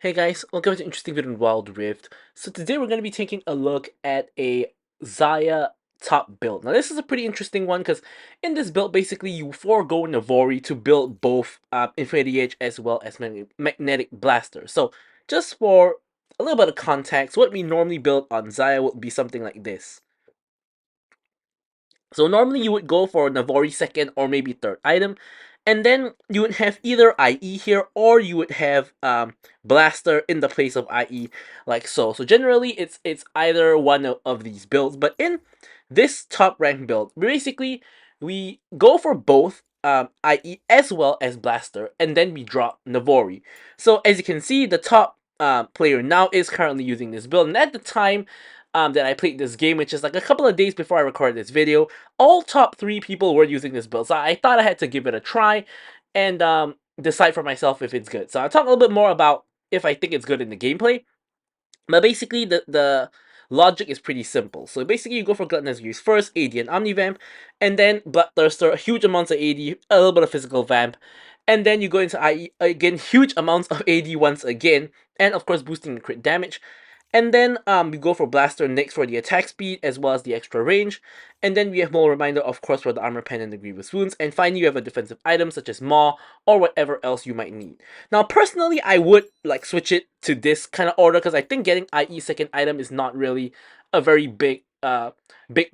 Hey guys, welcome to an interesting video on Wild Rift. So today we're going to be taking a look at a Xayah top build. Now this is a pretty interesting one because in this build basically you forego NAVORI to build both Infinity Edge as well as Magnetic Blaster. So just for a little bit of context, what we normally build on Xayah would be something like this. So normally you would go for NAVORI second or maybe third item, and then you would have either IE here or you would have Blaster in the place of IE, like so. So generally it's either one of these builds, but in this top rank build, basically we go for both IE as well as Blaster, and then we drop NAVORI. So as you can see, the top player now is currently using this build, and at the time that I played this game, which is like a couple of days before I recorded this video, all top 3 people were using this build. So I thought I had to give it a try and decide for myself if it's good. So I'll talk a little bit more about if I think it's good in the gameplay. But basically, the logic is pretty simple. So basically, you go for Gluttonous Use first, AD and Omnivamp, and then Bloodthirster, huge amounts of AD, a little bit of physical vamp, and then you go into IE, again, huge amounts of AD once again, and of course boosting the crit damage. And then we go for Blaster next for the attack speed as well as the extra range. And then we have more Reminder, of course, for the Armor Pen and the Grievous Wounds. And finally, you have a defensive item such as Maw or whatever else you might need. Now, personally, I would like switch it to this kind of order because I think getting IE second item is not really a very big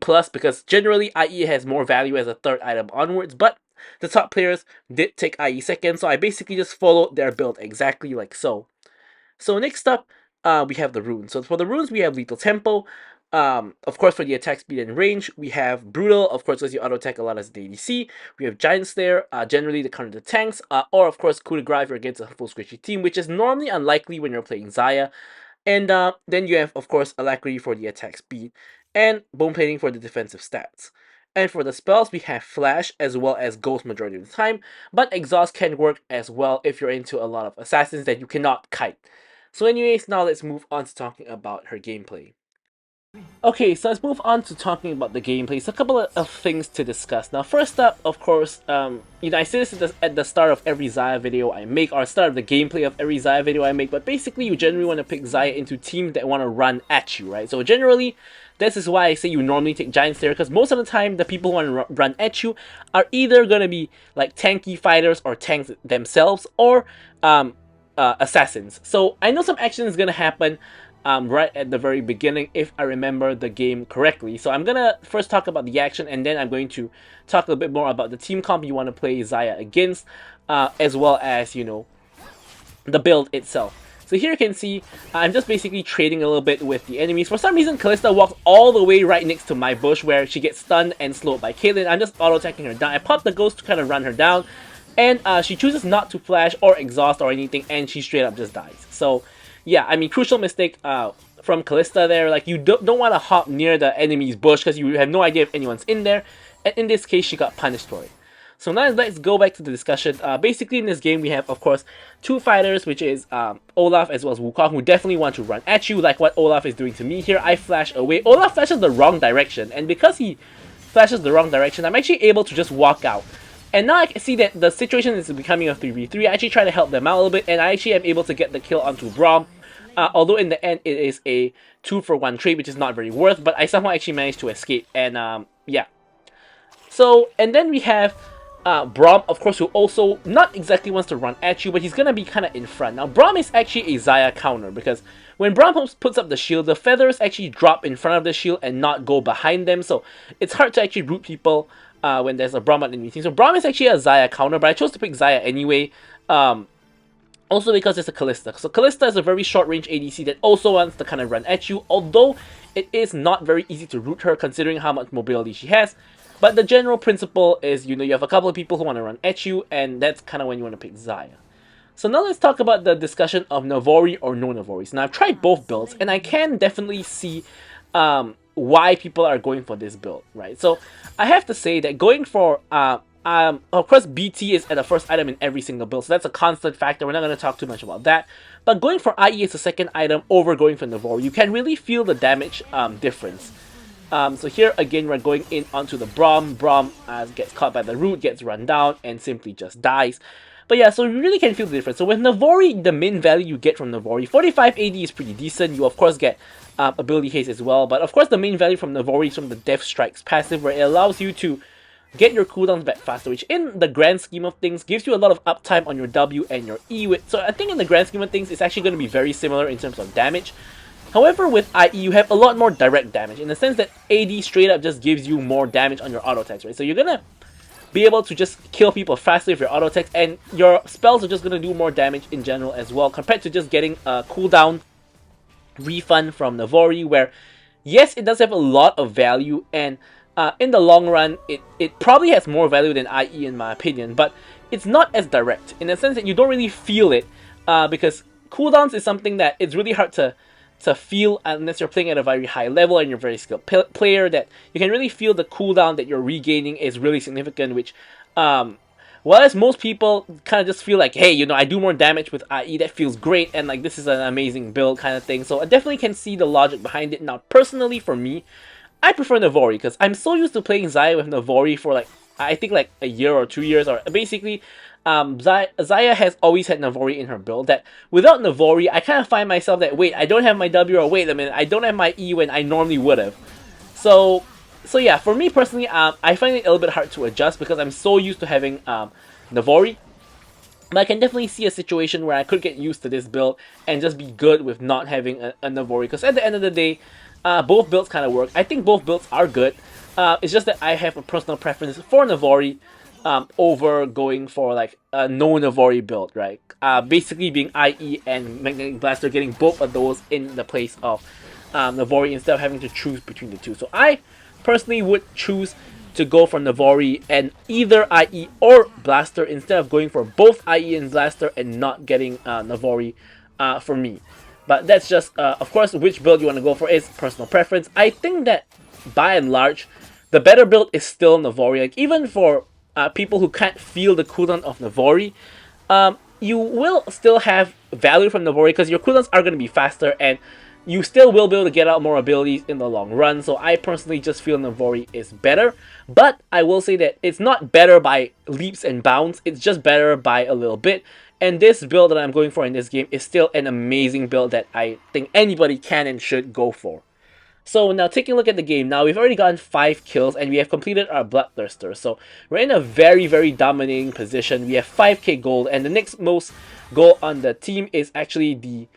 plus, because generally IE has more value as a third item onwards. But the top players did take IE second, so I basically just followed their build exactly like so. So next up, we have the runes. So for the runes, we have Lethal Tempo. Of course, for the attack speed and range, we have Brutal, of course, because you auto attack a lot as the ADC. We have Giant Slayer, generally to counter the tanks, or of course, Coup de Grace if you're against a full squishy team, which is normally unlikely when you're playing Xayah. And then you have, of course, Alacrity for the attack speed, and Bone Plating for the defensive stats. And for the spells, we have Flash as well as Ghost majority of the time, but Exhaust can work as well if you're into a lot of assassins that you cannot kite. So anyways, now let's move on to talking about her gameplay. Okay, so let's move on to talking about the gameplay. So a couple of things to discuss. Now, first up, of course, I say this at the start of every Xayah video I make, or start of the gameplay of every Xayah video I make, but basically you generally want to pick Xayah into teams that want to run at you, right? So generally, this is why I say you normally take Giant Slayer, because most of the time, the people who want to run at you are either going to be like tanky fighters or tanks themselves, or assassins. So I know some action is going to happen right at the very beginning if I remember the game correctly. So I'm going to first talk about the action, and then I'm going to talk a little bit more about the team comp you want to play Xayah against, as well as, you know, the build itself. So here you can see, I'm just basically trading a little bit with the enemies. For some reason, Kalista walks all the way right next to my bush where she gets stunned and slowed by Caitlyn. I'm just auto-attacking her down. I pop the ghost to kind of run her down, and she chooses not to flash or exhaust or anything, and she straight up just dies. So yeah, I mean, crucial mistake from Kalista there. Like, you don't want to hop near the enemy's bush because you have no idea if anyone's in there, and in this case, she got punished for it. So now let's go back to the discussion. Basically, in this game, we have, of course, 2 fighters, which is Olaf as well as Wukong, who definitely want to run at you, like what Olaf is doing to me here. I flash away. Olaf flashes the wrong direction, and because he flashes the wrong direction, I'm actually able to just walk out. And now I can see that the situation is becoming a 3v3. I actually try to help them out a little bit, and I actually am able to get the kill onto Braum. Although in the end, it is a 2-for-1 trade, which is not very worth, but I somehow actually managed to escape, and yeah. So, and then we have Braum, of course, who also not exactly wants to run at you, but he's going to be kind of in front. Now, Braum is actually a Xayah counter, because when Braum puts up the shield, the feathers actually drop in front of the shield and not go behind them, so it's hard to actually root people when there's a Braum at the meeting. So Braum is actually a Xayah counter, but I chose to pick Xayah anyway, also because it's a Kalista. So Kalista is a very short-range ADC that also wants to kind of run at you, although it is not very easy to root her considering how much mobility she has. But the general principle is, you know, you have a couple of people who want to run at you, and that's kind of when you want to pick Xayah. So now let's talk about the discussion of NAVORI or no NAVORIs. Now, I've tried both builds, and I can definitely see why people are going for this build, right? So I have to say that going for, of course, BT is at the first item in every single build, so that's a constant factor. We're not going to talk too much about that. But going for IE as a second item over going for NAVORI, you can really feel the damage difference. So here again, we're going in onto the Braum. Braum gets caught by the root, gets run down, and simply just dies. But yeah, so you really can feel the difference. So with NAVORI, the main value you get from NAVORI, 45 AD is pretty decent. You of course get ability haste as well, but of course the main value from NAVORI is from the Death Strikes passive, where it allows you to get your cooldowns back faster, which in the grand scheme of things gives you a lot of uptime on your W and your E. So I think in the grand scheme of things, it's actually going to be very similar in terms of damage. However, with IE, you have a lot more direct damage, in the sense that AD straight up just gives you more damage on your auto attacks, right? So you're gonna be able to just kill people faster with your auto attacks, and your spells are just gonna do more damage in general as well, compared to just getting a cooldown refund from NAVORI, where yes, it does have a lot of value, and in the long run, it probably has more value than IE in my opinion, but it's not as direct, in the sense that you don't really feel it, because cooldowns is something that it's really hard to feel unless you're playing at a very high level and you're a very skilled player, that you can really feel the cooldown that you're regaining is really significant, which whereas most people kind of just feel like, hey, you know, I do more damage with IE, that feels great, and like this is an amazing build kind of thing. So I definitely can see the logic behind it. Now personally for me, I prefer NAVORI because I'm so used to playing Xayah with NAVORI for like, I think like a year or 2 years, or basically Xayah has always had NAVORI in her build, that without NAVORI, I kind of find myself that, wait, I don't have my W, or wait a minute, I don't have my E when I normally would have. So yeah, for me personally, I find it a little bit hard to adjust because I'm so used to having NAVORI. But I can definitely see a situation where I could get used to this build and just be good with not having a NAVORI, because at the end of the day, both builds kind of work. I think both builds are good. It's just that I have a personal preference for NAVORI over going for like a no NAVORI build, right? Basically being IE and Magnetic Blaster, getting both of those in the place of NAVORI instead of having to choose between the two. So I personally would choose to go for NAVORI and either IE or Blaster instead of going for both IE and Blaster and not getting NAVORI for me. But that's just, of course, which build you want to go for is personal preference. I think that by and large, the better build is still NAVORI. Like even for people who can't feel the cooldown of NAVORI, you will still have value from NAVORI because your cooldowns are going to be faster and you still will be able to get out more abilities in the long run. So I personally just feel NAVORI is better. But I will say that it's not better by leaps and bounds, it's just better by a little bit. And this build that I'm going for in this game is still an amazing build that I think anybody can and should go for. So now taking a look at the game, now we've already gotten 5 kills and we have completed our Bloodthirster. So we're in a very, very dominating position. We have 5k gold, and the next most gold on the team is actually the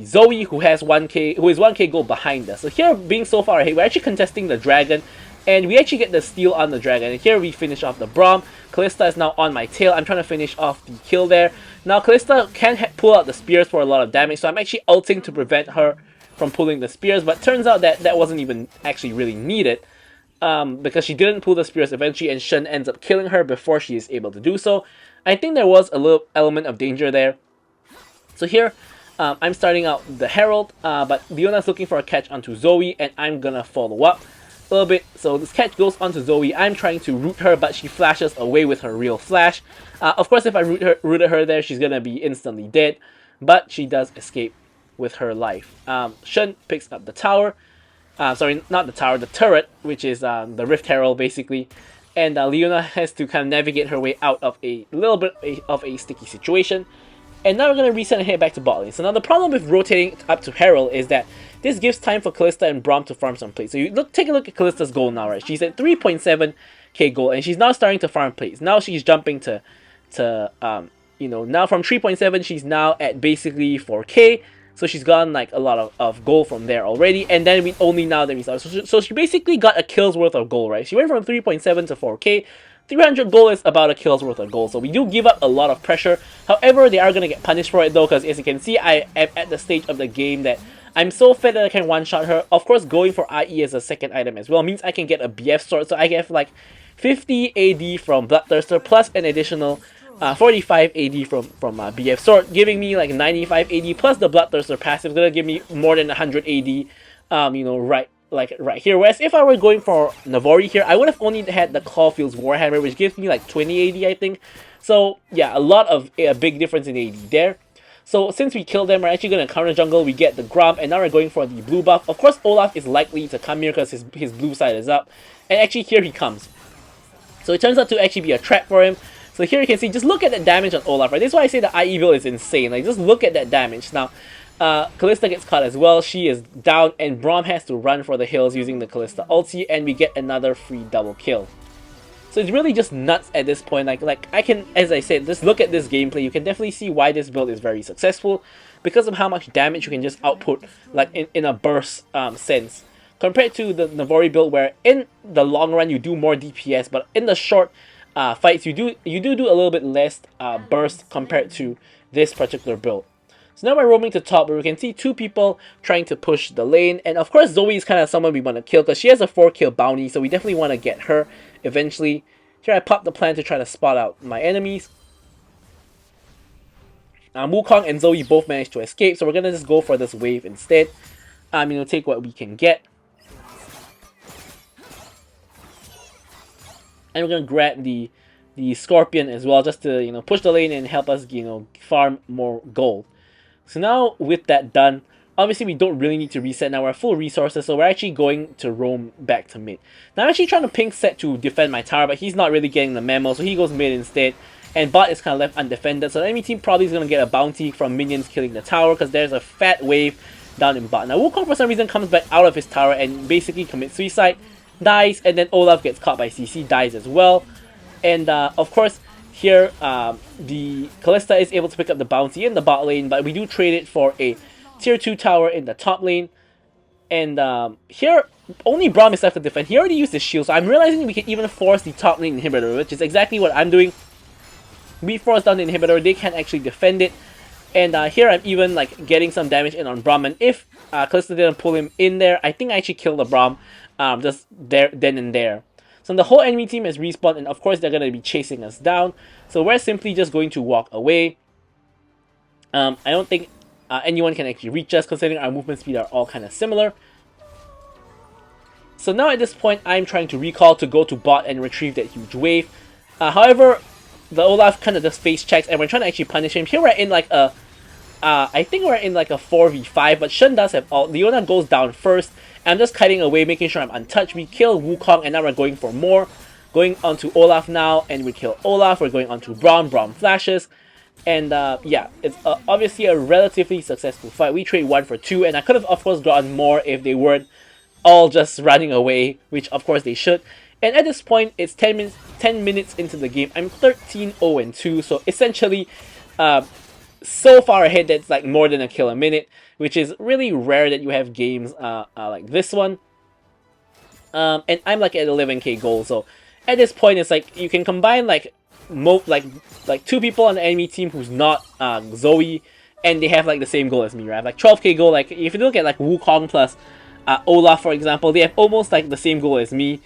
Zoe, who has 1k, who is 1k gold behind us. So here, being so far ahead, we're actually contesting the dragon, and we actually get the steal on the dragon. And here we finish off the Braum. Kalista is now on my tail. I'm trying to finish off the kill there. Now Kalista can pull out the spears for a lot of damage, so I'm actually ulting to prevent her from pulling the spears, but turns out that that wasn't even actually really needed, because she didn't pull the spears eventually, and Shen ends up killing her before she is able to do so. I think there was a little element of danger there. So here, I'm starting out the Herald, but Leona's looking for a catch onto Zoe, and I'm gonna follow up a little bit. So this catch goes onto Zoe. I'm trying to root her, but she flashes away with her real flash. Of course, if I rooted her there, she's gonna be instantly dead, but she does escape with her life. Shen picks up the tower. Sorry, not the tower, the turret, which is the Rift Herald basically. And Leona has to kind of navigate her way out of a little bit of a sticky situation. And now we're going to reset and head back to bot lane. So now the problem with rotating up to Herald is that this gives time for Kalista and Braum to farm some plates. So you take a look at Kalista's goal now, right? She's at 3.7k gold, and she's now starting to farm plates. Now she's jumping to you know, now from 3.7 she's now at basically 4k. So she's gotten like a lot of gold from there already, and then only now that we start. So she basically got a kill's worth of gold, right? She went from 3.7 to 4k. 300 gold is about a kill's worth of gold, so we do give up a lot of pressure. However, they are going to get punished for it though, because as you can see, I am at the stage of the game that I'm so fed that I can one-shot her. Of course, going for IE as a second item as well means I can get a BF sword, so I get like 50 AD from Bloodthirster plus an additional 45 AD from BF Sword, giving me like 95 AD plus the Bloodthirster passive, gonna give me more than 100 AD, you know, right here. Whereas if I were going for NAVORI here, I would have only had the Clawfield's Warhammer, which gives me like 20 AD, I think. So yeah, a lot of a big difference in AD there. So since we killed them, we're actually going to counter jungle, we get the Gromp, and now we're going for the blue buff. Of course, Olaf is likely to come here because his blue side is up, and actually here he comes. So it turns out to actually be a trap for him. So here you can see, just look at the damage on Olaf, right? This is why I say the IE build is insane. Like, just look at that damage. Now, Kalista gets caught as well. She is down, and Braum has to run for the hills using the Kalista ulti, and we get another free double kill. So it's really just nuts at this point. Like I can, as I said, just look at this gameplay. You can definitely see why this build is very successful because of how much damage you can just output, like in a burst sense, compared to the NAVORI build, where in the long run you do more DPS, but in the short fights you do a little bit less burst compared to this particular build. So now we're roaming to top, where we can see two people trying to push the lane, and of course Zoe is kind of someone we want to kill because she has a 4-kill bounty, so we definitely want to get her eventually. Here I pop the plan to try to spot out my enemies. Wukong and Zoe both managed to escape, so we're gonna just go for this wave instead. Take what we can get. And we're gonna grab the Scorpion as well, just to push the lane and help us farm more gold. So now with that done, obviously we don't really need to reset now. We're full resources, so we're actually going to roam back to mid. Now I'm actually trying to ping Set to defend my tower, but he's not really getting the memo, so he goes mid instead. And bot is kind of left undefended, so the enemy team probably is going to get a bounty from minions killing the tower, because there's a fat wave down in bot. Now Wukong for some reason comes back out of his tower and basically commits suicide, dies, and then Olaf gets caught by CC, dies as well. And of course, here, the Kalista is able to pick up the bounty in the bot lane, but we do trade it for a tier 2 tower in the top lane. And here, only Braum is left to defend. He already used his shield, so I'm realizing we can even force the top lane inhibitor, which is exactly what I'm doing. We force down the inhibitor, they can't actually defend it. And here I'm even getting some damage in on Braum, and if Kalista didn't pull him in there, I think I actually killed the Braum just there, then and there. So the whole enemy team has respawned, and of course they're going to be chasing us down. So we're simply just going to walk away. I don't think anyone can actually reach us, considering our movement speed are all kind of similar. So now at this point, I'm trying to recall to go to bot and retrieve that huge wave. However, the Olaf kind of just face checks, and we're trying to actually punish him. Here we're in I think we're in a 4v5, but Shen does have ult. Leona goes down first. I'm just kiting away, making sure I'm untouched. We kill Wukong, and now we're going for more. Going on to Olaf now, and we kill Olaf. We're going on to Braum. Braum flashes. And yeah, it's obviously a relatively successful fight. We trade 1 for 2, and I could have, of course, gotten more if they weren't all just running away, which of course they should. And at this point, it's 10 minutes into the game. I'm 13-0-2, so essentially, so far ahead that's more than a kill a minute, which is really rare that you have games like this one. And I'm at 11k gold, so at this point it's you can combine two people on the enemy team who's not Zoe, and they have the same goal as me, right? I have 12k gold. If you look at Wukong plus Olaf, for example, they have almost the same goal as me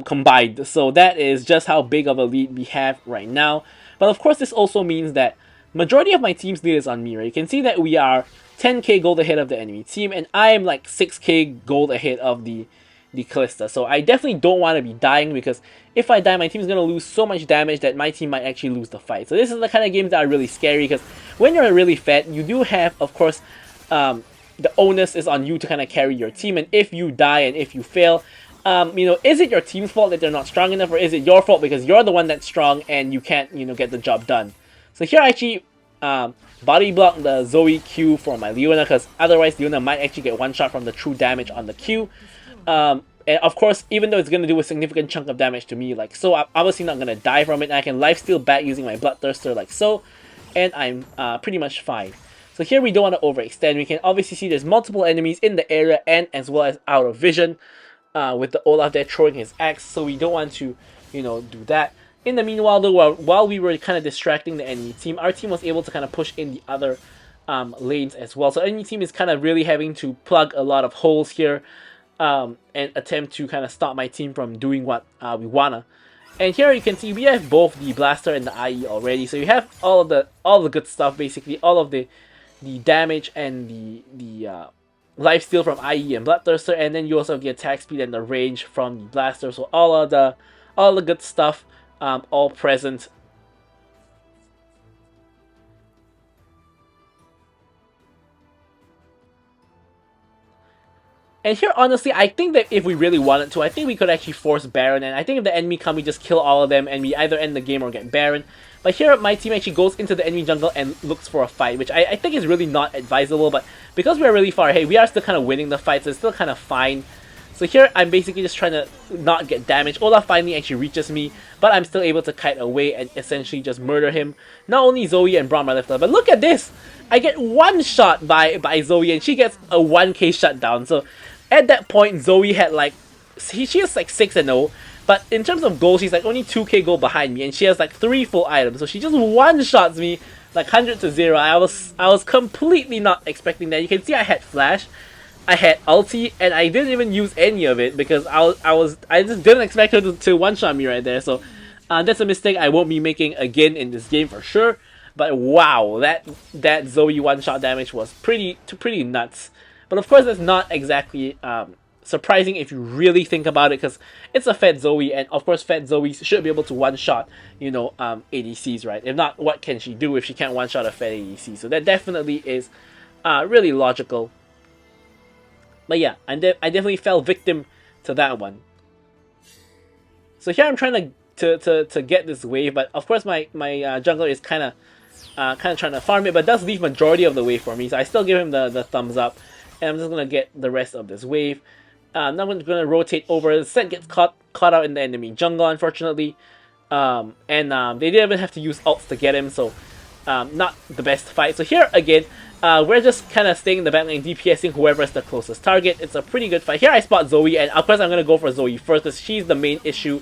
combined. So that is just how big of a lead we have right now. But of course, this also means that majority of my team's lead is on me, right? You can see that we are 10k gold ahead of the enemy team, and I am 6k gold ahead of the Kalista. So I definitely don't want to be dying, because if I die, my team's going to lose so much damage that my team might actually lose the fight. So this is the kind of games that are really scary, because when you're really fat, you do have, of course, the onus is on you to kind of carry your team, and if you die and if you fail, is it your team's fault that they're not strong enough, or is it your fault because you're the one that's strong and you can't, get the job done? So here I actually body block the Zoe Q for my Leona, because otherwise Leona might actually get one shot from the true damage on the Q. And of course, even though it's going to do a significant chunk of damage to me, so I'm obviously not going to die from it, and I can lifesteal back using my Bloodthirster like so, and I'm pretty much fine. So here we don't want to overextend. We can obviously see there's multiple enemies in the area and as well as out of vision, with the Olaf there throwing his axe, so we don't want to, do that. In the meanwhile, though, while we were kind of distracting the enemy team, our team was able to kind of push in the other lanes as well. So enemy team is kind of really having to plug a lot of holes here, and attempt to kind of stop my team from doing what we wanna. And here you can see we have both the Blaster and the IE already, so you have all the good stuff, basically all of the damage and the lifesteal from IE and Bloodthirster, and then you also get attack speed and the range from the Blaster. So all the good stuff, all present. And here, honestly, I think that if we really wanted to, I think we could actually force Baron, and I think if the enemy come, we just kill all of them, and we either end the game or get Baron. But here, my team actually goes into the enemy jungle and looks for a fight, which I think is really not advisable, but because we're really far ahead, we are still kind of winning the fight, so it's still kind of fine. So here, I'm basically just trying to not get damaged. Olaf finally actually reaches me, but I'm still able to kite away and essentially just murder him. Not only Zoe and Braum are left alive, but look at this! I get one shot by Zoe, and she gets a 1k shutdown. So at that point, Zoe had like, she is like 6-0, but in terms of goals, she's like only 2k goal behind me, and she has like 3 full items. So she just one-shots me like 100-0. I was completely not expecting that. You can see I had flash, I had ulti, and I didn't even use any of it because I just didn't expect her to one-shot me right there. So that's a mistake I won't be making again in this game for sure. But wow, that Zoe one-shot damage was pretty nuts. But of course, that's not exactly surprising if you really think about it, because it's a Fed Zoe, and of course, Fed Zoe should be able to one-shot, you know, ADCs, right? If not, what can she do if she can't one-shot a Fed ADC? So that definitely is really logical. But yeah, I definitely fell victim to that one. So here I'm trying to get this wave, but of course my jungler is kind of trying to farm it, but does leave majority of the wave for me. So I still give him the thumbs up, and I'm just gonna get the rest of this wave. Now I'm gonna rotate over. The set gets caught out in the enemy jungle, unfortunately, and they didn't even have to use ults to get him, so not the best fight. So here again, we're just kind of staying in the backline, DPSing whoever is the closest target. It's a pretty good fight. Here I spot Zoe, and of course I'm gonna go for Zoe first because she's the main issue.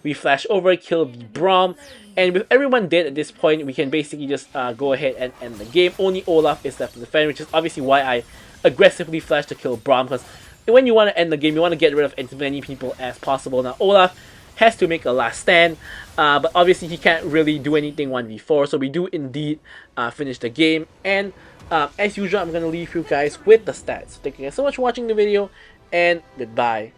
We flash over, kill the Braum, and with everyone dead at this point, we can basically just go ahead and end the game. Only Olaf is left to defend, which is obviously why I aggressively flash to kill Braum, because when you want to end the game, you want to get rid of as many people as possible. Now Olaf has to make a last stand, but obviously he can't really do anything 1v4, so we do indeed finish the game. And as usual, I'm going to leave you guys with the stats. Thank you guys so much for watching the video, and goodbye.